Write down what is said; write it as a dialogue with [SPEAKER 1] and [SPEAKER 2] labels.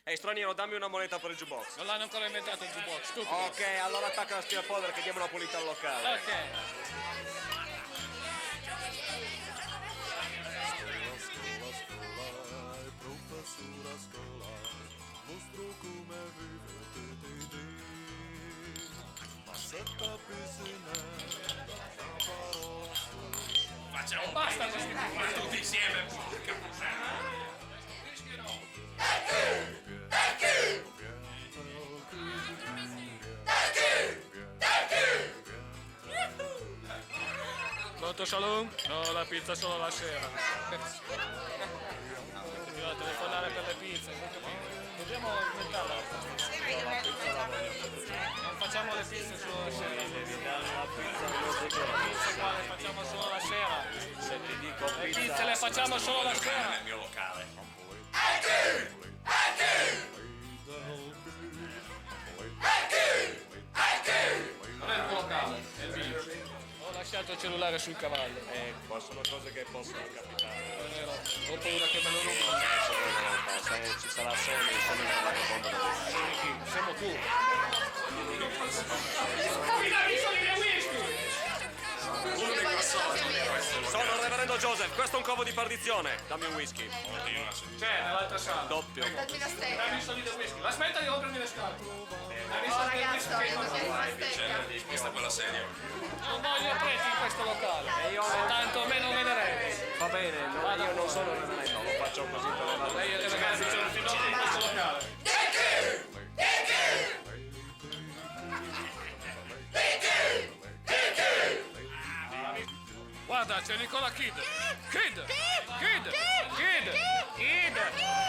[SPEAKER 1] Ehi straniero, dammi una moneta per il jukebox.
[SPEAKER 2] Non l'hanno ancora inventato il jukebox, stupido.
[SPEAKER 1] Ok, allora attacca l'aspirapolvere che diamo una pulita al locale.
[SPEAKER 2] Ok.
[SPEAKER 3] Professura Scola, mostro come vivete di Massetta piscina, una parola
[SPEAKER 4] Facciamo
[SPEAKER 2] Basta questi
[SPEAKER 4] ma tutti insieme, porca puttana.
[SPEAKER 2] Pronto saloon? No, la pizza solo la sera. Devo telefonare per le pizze, non capito. Dobbiamo inventarla. Non facciamo le pizze solo la sera.
[SPEAKER 1] Devi dare la pizza, non sei che
[SPEAKER 2] Le pizze qua le facciamo solo la sera.
[SPEAKER 1] se ti dico
[SPEAKER 2] Le
[SPEAKER 1] pizza.
[SPEAKER 2] pizze le facciamo solo la sera.
[SPEAKER 4] Nel mio locale.
[SPEAKER 2] Non è il tuo locale, è il mio. Ho lasciato il cellulare sul cavallo.
[SPEAKER 1] Sono cose che possono capitare.
[SPEAKER 2] È vero. Ho paura che me lo rubino.
[SPEAKER 1] Se ci sarà solo nella bomba da
[SPEAKER 2] Siamo tu.
[SPEAKER 1] Sono il reverendo Joseph, questo è un covo di perdizione. Dammi un whisky.
[SPEAKER 2] C'è nell'altra sala.
[SPEAKER 1] Doppio.
[SPEAKER 5] Dammi la stecca.
[SPEAKER 2] Dammi i soldi del whisky. Aspetta di rompermi le scarpe. Dammi i
[SPEAKER 5] Oh
[SPEAKER 2] soldi del
[SPEAKER 5] ragazzo,
[SPEAKER 2] whisky.
[SPEAKER 5] io così la stecca.
[SPEAKER 4] Sposta quella sedia.
[SPEAKER 2] Non voglio preti in questo locale. Tanto meno vedrete.
[SPEAKER 1] Va bene, io non sono il reverendo, lo faccio così per le
[SPEAKER 2] Lei e ragazzi sono finiti in questo locale. Guarda, c'è Nicola Kid. Kid! Kid! Kid! Kid!